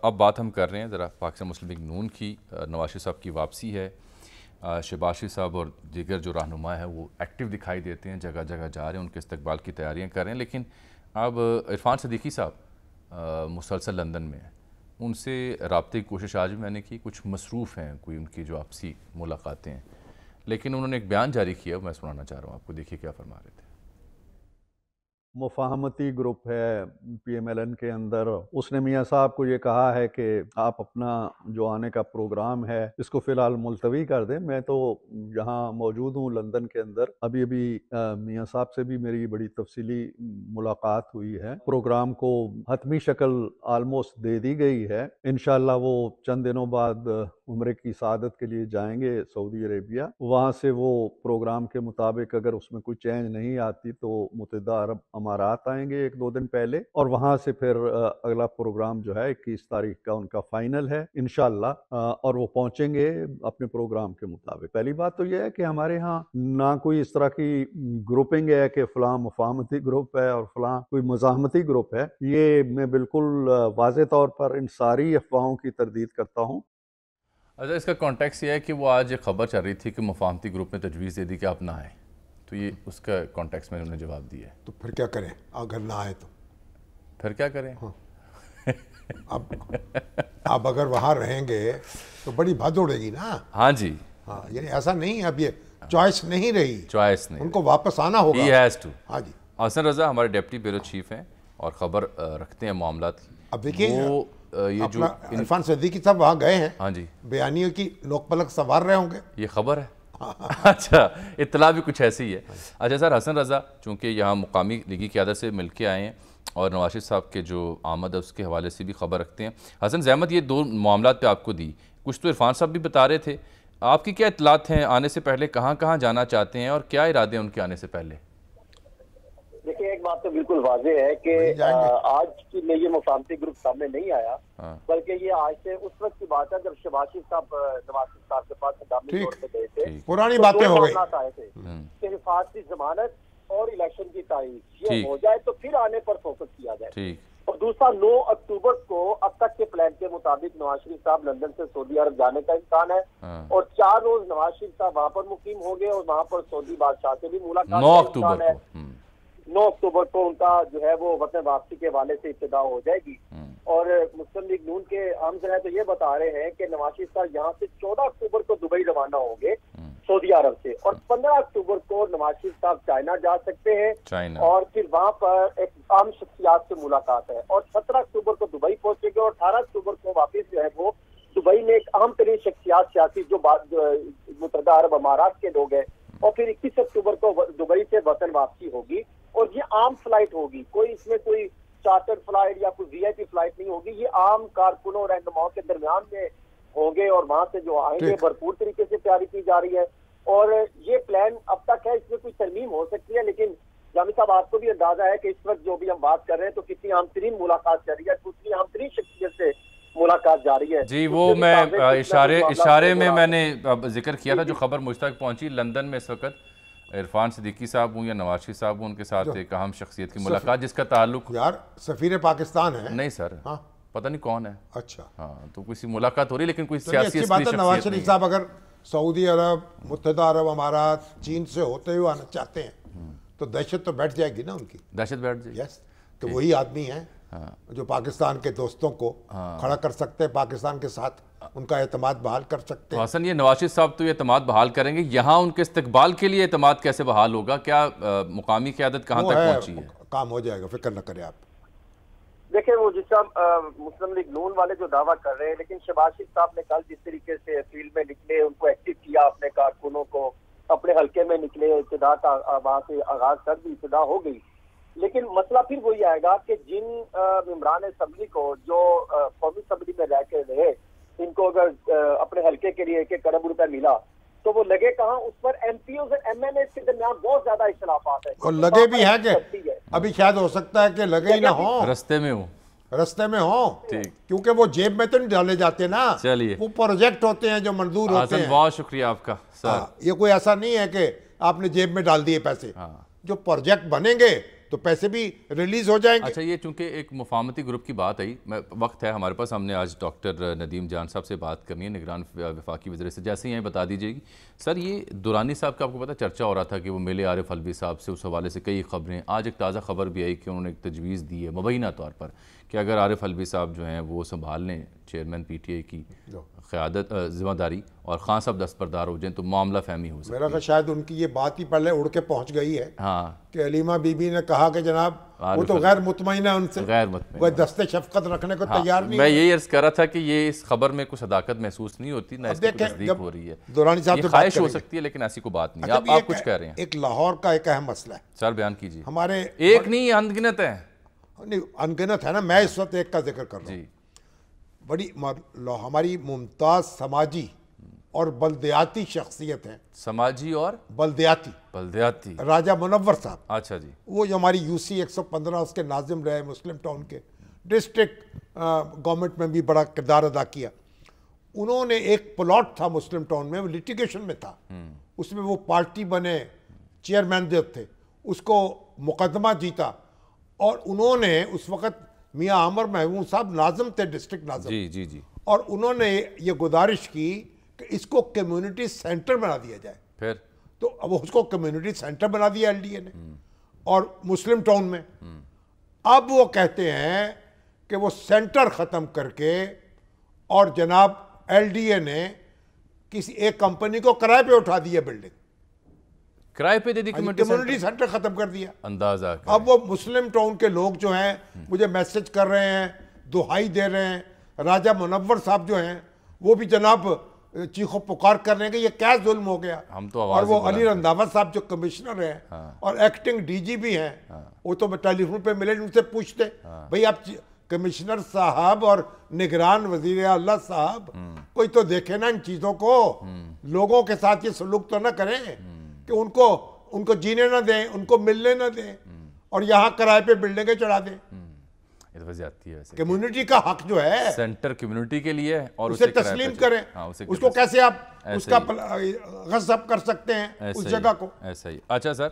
اب بات ہم کر رہے ہیں ذرا پاکستان مسلم لیگ نون کی. نواز شریف صاحب کی واپسی ہے. شہباز شریف صاحب اور دیگر جو رہنما ہیں وہ ایکٹیو دکھائی دیتے ہیں, جگہ جگہ جا رہے ہیں, ان کے استقبال کی تیاریاں کر رہے ہیں. لیکن اب عرفان صدیقی صاحب مسلسل لندن میں ہیں, ان سے رابطے کی کوشش آج بھی میں نے کی. کچھ مصروف ہیں کوئی ان کی جو آپسی ملاقاتیں ہیں, لیکن انہوں نے ایک بیان جاری کیا, میں سنانا چاہ رہا ہوں آپ کو. دیکھیے کیا فرما رہے تھے. مفاہمتی گروپ ہے پی ایم ایل این کے اندر, اس نے میاں صاحب کو یہ کہا ہے کہ آپ اپنا جو آنے کا پروگرام ہے اس کو فی الحال ملتوی کر دیں. میں تو یہاں موجود ہوں لندن کے اندر. ابھی میاں صاحب سے بھی میری بڑی تفصیلی ملاقات ہوئی ہے. پروگرام کو حتمی شکل آلموسٹ دے دی گئی ہے. انشاءاللہ وہ چند دنوں بعد عمرے کی سعادت کے لیے جائیں گے سعودی عربیہ. وہاں سے وہ پروگرام کے مطابق اگر اس میں کوئی چینج نہیں آتی تو متحدہ عرب امارات آئیں گے 1-2 دن پہلے, اور وہاں سے پھر اگلا پروگرام جو ہے 21 تاریخ کا ان کا فائنل ہے انشاءاللہ, اور وہ پہنچیں گے اپنے پروگرام کے مطابق. پہلی بات تو یہ ہے کہ ہمارے ہاں نہ کوئی اس طرح کی گروپنگ ہے کہ فلاں مفاہمتی گروپ ہے اور فلاں کوئی مزاحمتی گروپ ہے. یہ میں بالکل واضح طور پر ان ساری افواہوں کی تردید کرتا ہوں. اچھا, اس کا کانٹیکس یہ ہے کہ وہ آج ایک خبر چل رہی تھی کہ مفاہمتی گروپ نے تجویز دے دی کہ آپ نہ آئیں, تو یہ اس کا کانٹیکس میں انہوں نے جواب دیا ہے. تو پھر کیا کریں اگر نہ آئے تو؟ پھر کیا کریں؟ اب اگر وہاں رہیں گے تو بڑی بھد اڑے گی نا. ہاں جی, ہاں, یعنی ایسا نہیں ہے, اب یہ چوائس نہیں رہی, چوائس نہیں, ان کو واپس آنا ہوگا. He has to. ہاں جی. حسن رضا ہمارے ڈپٹی بیورو چیف ہیں اور خبر رکھتے ہیں معاملات کی. اب دیکھیے یہ جو عرفان صدیقی صاحب وہاں گئے ہیں, ہاں جی, بیانیوں کی لوک پلک سنوار رہے ہوں گے, یہ خبر ہے. اچھا, اطلاع بھی کچھ ایسی ہے. اچھا سر, حسن رضا چونکہ یہاں مقامی لیگی قیادت سے مل کے آئے ہیں اور نواز شریف صاحب کے جو آمد ہے اس کے حوالے سے بھی خبر رکھتے ہیں. حسن, زحمت یہ 2 معاملات پہ آپ کو دی, کچھ تو عرفان صاحب بھی بتا رہے تھے. آپ کی کیا اطلاعات ہیں آنے سے پہلے, کہاں کہاں جانا چاہتے ہیں اور کیا ارادے ہیں ان کے آنے سے پہلے؟ دیکھیں, ایک بات تو بالکل واضح ہے کہ آج کی میں یہ مفاہمتی گروپ سامنے نہیں آیا, بلکہ یہ آج سے اس وقت کی بات ہے جب شہباز شریف صاحب نواز شریف صاحب کے پاس مقامی طور پہ گئے تھے. پرانی باتیں ہو گئی آئے تھے کہ حفاظتی ضمانت اور الیکشن کی تاریخ یہ ہو جائے تو پھر آنے پر فوکس کیا جائے. اور دوسرا 9 اکتوبر کو اب تک کے پلان کے مطابق نواز شریف صاحب لندن سے سعودی عرب جانے کا امکان ہے, اور 4 روز نواز شریف صاحب وہاں پر مقیم ہوں گے اور وہاں پر سعودی بادشاہ سے بھی ملاقات 9 اکتوبر ہے. 9 اکتوبر کو ان کا جو ہے وہ وطن واپسی کے حوالے سے ابتدا ہو جائے گی. اور مسلم لیگ نون کے عام ذرائع تو یہ بتا رہے ہیں کہ نواز شریف صاحب یہاں سے 14 اکتوبر کو دبئی روانہ ہوں گے سعودی عرب سے, اور 15 اکتوبر کو نواز شریف صاحب چائنا جا سکتے ہیں اور پھر وہاں پر ایک عام شخصیات سے ملاقات ہے, اور 17 اکتوبر کو دبئی پہنچے گے, اور 18 اکتوبر کو واپس جو ہے وہ دبئی میں ایک اہم ترین شخصیات سیاسی جو متحدہ عرب امارات کے لوگ ہیں, اور پھر 21 اکتوبر کو دبئی سے وطن واپسی ہوگی. اور یہ عام فلائٹ ہوگی, کوئی اس میں کوئی چارٹر فلائٹ یا کوئی وی آئی پی فلائٹ نہیں ہوگی. یہ عام کارکنوں اور رہنماؤں کے درمیان میں ہوں گے, اور وہاں سے جو آئیں گے بھرپور طریقے سے تیاری کی جا رہی ہے. اور یہ پلان اب تک ہے, اس میں کوئی ترمیم ہو سکتی ہے, لیکن جامی صاحب آپ کو بھی اندازہ ہے کہ اس وقت جو بھی ہم بات کر رہے ہیں تو کتنی عام ترین ملاقات جاری ہے, کتنی عام ترین شخصیت سے ملاقات جاری ہے. جی, وہ میں اشارے میں نے ذکر کیا تھا جو خبر مجھ تک پہنچی. لندن میں اس وقت عرفان صدیقی صاحب ہوں یا نواز شریف صاحب ہوں, ان کے ساتھ ایک اہم شخصیت کی ملاقات جس کا تعلق یار سفیر پاکستان ہے. نہیں سر, پتہ نہیں کون ہے. اچھا, ہاں, تو کسی ملاقات ہو رہی لیکن کوئی سیاسی اچھی بات ہے. نواز شریف صاحب اگر سعودی عرب, متحدہ عرب امارات, چین سے ہوتے ہوئے آنا چاہتے ہیں تو دہشت تو بیٹھ جائے گی نا ان کی. دہشت بیٹھ جائے گی. یس, تو وہی آدمی ہیں جو پاکستان کے دوستوں کو کھڑا کر سکتے ہیں, پاکستان کے ساتھ ان کا اعتماد بحال کر سکتے ہیں. حسن, یہ نواز شریف صاحب تو یہ اعتماد بحال کریں گے, یہاں ان کے استقبال کے لیے اعتماد کیسے بحال ہوگا؟ کیا مقامی قیادت کہاں تک پہنچی ہے؟ کام ہو جائے گا, فکر نہ کریں آپ. دیکھیں, وہ جس طرح مسلم لیگ نون والے جو دعویٰ کر رہے ہیں, لیکن شہباز شریف صاحب نے کل جس طریقے سے فیلڈ میں نکلے, ان کو ایکٹیو کیا, اپنے کارکنوں کو اپنے حلقے میں نکلے, ابتدا کا وہاں سے آغاز کر دی, ابتدا ہو گئی. لیکن مسئلہ پھر وہی آئے گا کہ جن ممبران اسمبلی کو جو قومی اسمبلی میں رہ کے رہے, ان کو اگر اپنے حلقے کے لیے 1 کروڑ روپے ملا تو وہ لگے کہاں؟ اس پر ایم پی اوز اور ایم این اے کے درمیان بہت زیادہ اختلافات ہیں, اور لگے بھی ہیں کہ ابھی شاید ہو سکتا ہے کہ لگے ہی نہ ہوں, رستے میں ہوں, کیونکہ وہ جیب میں تو نہیں ڈالے جاتے نا. چلیے, وہ پروجیکٹ ہوتے ہیں جو منظور ہوتے ہیں. بہت شکریہ آپ کا سر. یہ کوئی ایسا نہیں ہے کہ آپ نے جیب میں ڈال دیے پیسے. جو پروجیکٹ بنیں گے تو پیسے بھی ریلیز ہو جائیں گے۔ اچھا، یہ چونکہ ایک مفاہمتی گروپ کی بات آئی، وقت ہے ہمارے پاس، ہم نے آج ڈاکٹر ندیم جان صاحب سے بات کرنی ہے، نگران وفاقی وزیر سے، جیسے ہی بتا دیجیے گی سر، یہ دورانی صاحب کا آپ کو پتہ چرچا ہو رہا تھا کہ وہ ملے عارف الوی صاحب سے، اس حوالے سے کئی خبریں، آج ایک تازہ خبر بھی آئی کہ انہوں نے ایک تجویز دی ہے مبینہ طور پر کہ اگر عارف الوی صاحب جو ہیں وہ سنبھال لیں چیئرمین پی ٹی آئی کی قیادت ذمہ داری اور خان صاحب دستبردار ہو جائیں تو معاملہ فہمی ہو سکتی ہے۔ میرا خیال شاید ان کی یہ بات ہی پہلے اڑ کے پہنچ گئی ہے ہاں کہ علیمہ بی بی نے کہا کہ جناب وہ تو غیر مطمئن ہے ان سے، غیر مطمئن، وہ دستے شفقت رکھنے کو تیار نہیں۔ میں یہی عرض کر رہا تھا کہ یہ اس خبر میں کچھ صداقت محسوس نہیں ہوتی، نہ اس کی تصدیق ہو رہی ہے، دورانی صاحب یہ خواہش ہو سکتی ہے لیکن ایسی کوئی بات نہیں۔ آپ کچھ کہہ رہے ہیں؟ ایک لاہور کا ایک اہم مسئلہ ہے سر، بیان کیجیے۔ ہمارے ایک نہیں، انگنت ہے، انگنت ہے نا، میں اس وقت ایک کا ذکر کر رہا ہوں۔ بڑی ہماری ممتاز سماجی اور بلدیاتی شخصیت ہیں، سماجی اور بلدیاتی راجہ منور صاحب۔ اچھا جی، وہ جو ہماری UC 115 اس کے ناظم رہے، مسلم ٹاؤن کے، ڈسٹرکٹ گورنمنٹ میں بھی بڑا کردار ادا کیا۔ انہوں نے ایک پلاٹ تھا مسلم ٹاؤن میں، وہ لیٹیگیشن میں تھا، اس میں وہ پارٹی بنے، چیئرمین جو تھے، اس کو مقدمہ جیتا، اور انہوں نے اس وقت میاں عامر محمود صاحب ناظم تھے، ڈسٹرکٹ ناظم، جی، اور انہوں نے یہ گزارش کی کہ اس کو کمیونٹی سینٹر بنا دیا جائے۔ پھر تو اب اس کو کمیونٹی سینٹر بنا دیا LDA نے، اور مسلم ٹاؤن میں اب وہ کہتے ہیں کہ وہ سینٹر ختم کر کے، اور جناب LDA نے کسی ایک کمپنی کو کرائے پہ اٹھا دیا بلڈنگ، کرائے پہ دے دی کمیونٹی سینٹر ختم کر دیا۔ اندازہ اب وہ مسلم ٹاؤن کے لوگ جو ہیں مجھے میسج کر رہے ہیں، دہائی دے رہے ہیں، راجہ منور صاحب جو ہیں وہ بھی جناب چیخو پکار کر رہے ہیں کہ یہ کیا ظلم ہو گیا۔ اور وہ علی رنداوا صاحب جو کمشنر ہیں اور ایکٹنگ DG بھی ہیں، وہ تو ٹیلی فون پہ ملے، ان سے پوچھتے بھئی آپ کمشنر صاحب اور نگران وزیر اعلیٰ صاحب کوئی تو دیکھے نا ان چیزوں کو، لوگوں کے ساتھ یہ سلوک تو نہ کریں کہ ان کو جینے نہ دیں، ان کو ملنے نہ دیں، اور یہاں کرائے پہ بلڈنگیں چڑھا دیں۔ کمیونٹی کا حق جو ہے سینٹر کمیونٹی کے لیے، اور اسے تسلیم کریں، اس کو کیسے آپ اس کا غصب کر سکتے ہیں اس جگہ کو؟ ایسا ہی۔ اچھا سر،